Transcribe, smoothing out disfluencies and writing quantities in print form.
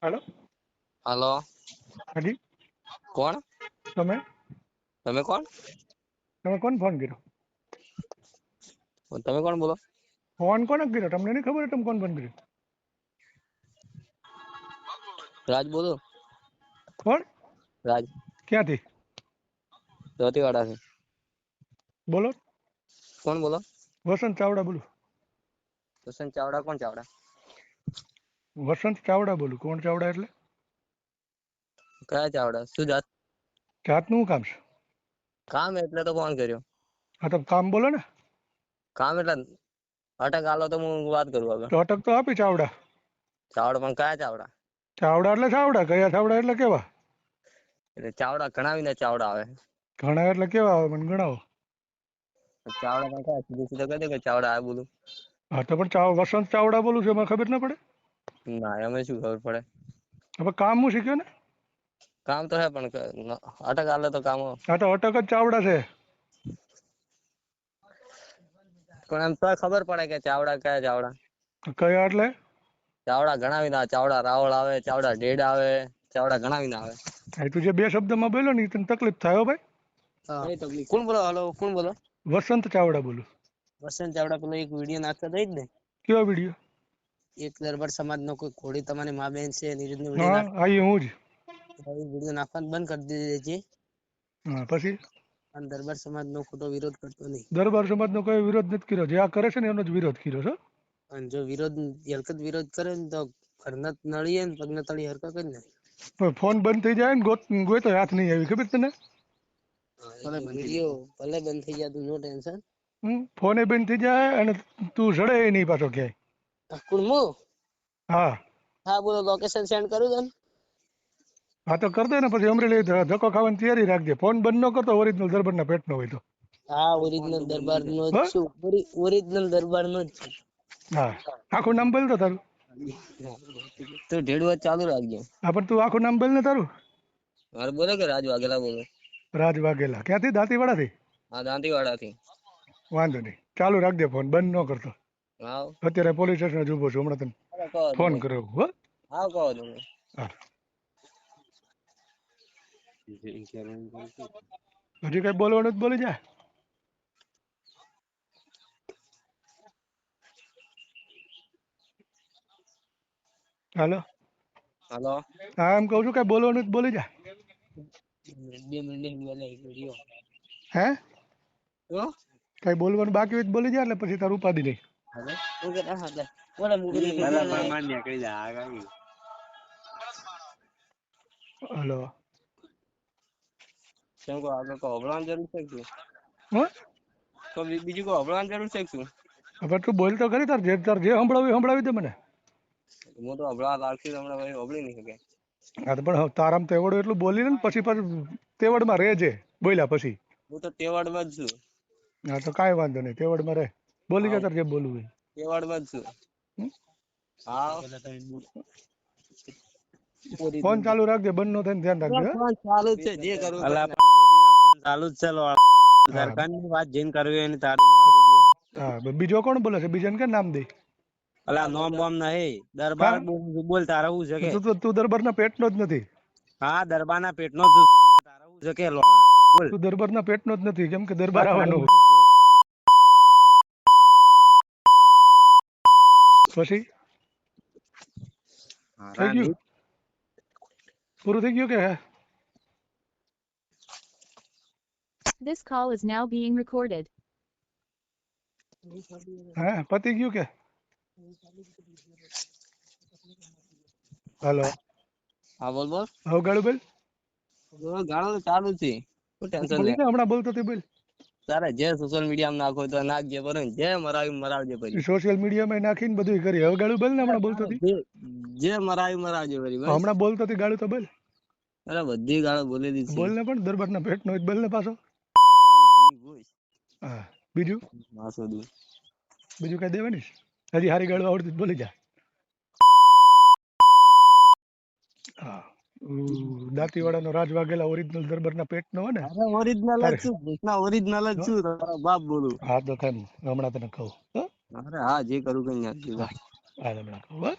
Hello hello हाँ जी कौन તમે તમે કોણ તમે કોણ ફોન કર્યો તમે કોણ બોલો ફોન કોને કર્યો તમને નહીં ખબર તમે કોણ ફોન કર્યો રાજ બોલો કોણ રાજ ક્યાંથી ધોતીવાડાથી બોલો કોણ બોલો વસંત ચાવડા બોલું વસંત ચાવડા કોણ ચાવડા વસંત ચાવડા બોલું કોણ ચાવડા એટલે કયા ચાવડા શું જાત જાતનું કામ છે કામ એટલે તો ફોન કર્યો હા તો કામ બોલો ને કામ એટલે અટક આલો તો હું વાત કરું આગળ તો અટક તો આપી ચાવડા ચાવડા પણ કયા ચાવડા ચાવડા એટલે ચાવડા કયા ચાવડા એટલે કેવા એટલે ચાવડા ગણાવીને ચાવડા આવે ઘણા એટલે કેવા આવે મને ગણાવો ચાવડા પણ કયા સીધું સીધું કહી દે કે ચાવડા આ બોલું હા તો પણ વસંત ચાવડા બોલું છું એમાં ખબર ના પડે ના એમાં શું ખબર પડે હવે કામ હું શીખ્યો ને કામ તો હે પણ અટક આલે તો કામ હા તો અટક જ ચાવડા છે પણ એમ તો ખબર પડે કે ચાવડા કયા ચાવડા કયા એટલે ચાવડા ગણાવીને ચાવડા રાવળ આવે ચાવડા ઢેડ આવે ચાવડા ગણાવીને આવે એ તું જે બે શબ્દમાં બોલ્યો ને એ તને તકલીફ થાય હો ભાઈ કઈ તકલીફ કોણ બોલો હલો કોણ બોલો વસંત ચાવડા બોલું વસંત ચાવડા પેલો એક વિડીયો નાખતા થઈ જ ને કેવો વિડીયો એક દરબાર સમાજ નો કોઈ ઘોડી તમારી મા બેન છે નિરુદ્ધ નો હા આઈ હું જ વિડીયો નાખવાનું બંધ કરી દીધી છે હા પછી અને દરબાર સમાજ નો ખોટો વિરોધ કરતો નહીં દરબાર સમાજનો કોઈ વિરોધ નથી કર્યો જે આ કરે છે ને એનો જ વિરોધ કર્યો છે અને જો હરકત વિરોધ કરે ને તો ઘરના નળીએ ને પગના તળી હરકત કરી નાખે પણ ફોન બંધ થઈ જાય ને ગોતો હાથ નહીં આવી ખબર તને વિડીયો ભલે બંધ થઈ જાય નો ટેન્શન ફોને બંધ થઈ જાય અને તું જડે નહીં પાછો ક્યાંય કુણમો હા હા બોલો લોકેશન સેન્ડ કરું તને હા તો કર દે ને પછી અમરેલી ધક્કો ખાવાની તૈયારી રાખજે ફોન બંધ ન કરતો ઓરિજિનલ દરબારના પેટનો હોય તો હા ઓરિજિનલ દરબાર નો જ છું ઓરિજિનલ દરબાર નો જ છું હા આખું નામ બોલ તો તારું તો ઢેડવા ચાલુ રાખજો હા પણ તું આખું નામ બોલ ને તારું મારે બોલો કે રાજ વાઘેલા બોલો રાજ વાઘેલા ક્યાંથી દાંતીવાડાથી હા દાંતીવાડા થી વાંધો નહીં ચાલુ રાખજે ફોન બંધ ન કરતો હા અત્યારે પોલીસ સ્ટેશન જ ઉભો છું હમણાં તને ફોન કર્યો હો હા કહો તમે હા હજી કઈ બોલવાનું જ બોલી જા હાલો હાલો હા એમ કહું છું કઈ બોલવાનું જ બોલી જા 2 મિનિટ બોલે વિડિયો હે તો કઈ બોલવાનું બાકી હોય તો બોલી જા એટલે પછી તારું ઉપાધિ નહીં હવે હું કે હા દે બોલે મુકરી ભલા પરમાન નીકળી જા આગળ હલો કેમ કો આગળ કો હબળવાની જરૂર છે કે હા તો બીજું કો હબળવાની જરૂર છે કે શું હવે તું બોલ તો ખરી તાર જે સંભળાવી સંભળાવી દે મને હું તો હબળા લાગતી હમણાં ભાઈ હબળી નહીં શકે હા તો પણ તારામ તેવડ એટલું બોલી ને પછી પાછું તેવડમાં રહેજે બોલ્યા પછી હું તો તેવાડમાં જ છું હા તો કાંઈ વાંધો નહીં તેવડમાં રહે બોલી જા તાર જે બોલવું હોય તેવાડમાં જ છું હા ફોન ચાલુ રાખજે બંધ નો થાય ધ્યાન રાખજે ફોન ચાલુ છે જે કરું ફોન ચાલુ જ છે સરકારની વાત જેન કરવી એની તારી હા બીજો કોણ બોલે છે બીજાને કે નામ દે અલા નોમ બોમ નહીં દરબાર બોલ તારે હું છે કે તું દરબારના પેટનો જ નથી હા દરબારના પેટનો જ તારે હું છે કે બોલ તું દરબારના પેટનો જ નથી કેમ કે દરબાર આવવાનો પછી થઈ ગયું પૂરું થઈ ગયું કે This call is now being recorded. હા પતી ગયું કે હાલો હા બોલ બોલ હવે ગાળું બોલ ગાળો તો ચાલુ છે શું ટેન્શન લે હમણાં બોલતો તે બોલ તારે જે સોશિયલ મીડિયામાં નાખો તો નાખજે પર જે મરાવજે પછી સોશિયલ મીડિયામાં નાખીને બધું કરી હવે ગાળું બોલ ને હમણાં બોલતો હતી જે મરાવજે પછી બસ હમણાં બોલતો હતી ગાળું તો બોલ અરે બધી ગાળો બોલી દીધી બોલ ને પણ દરબારના પેટનો જ બોલ ને પાછો હા બીજું કઈ દેવાની હજી હારી ગાળું આવડતી બોલી જા હા દાંતીવાડાનો રાજ વાઘેલા ઓરિજિનલ દરબારના પેટનો હો ને અરે ઓરિજિનલ જ છું કૃષ્ણા ઓરિજિનલ જ છું તારો બાપ બોલું હા તો થાય હમણાં તને કહું અરે હા જે કરું કઈ હા હમણાં કહું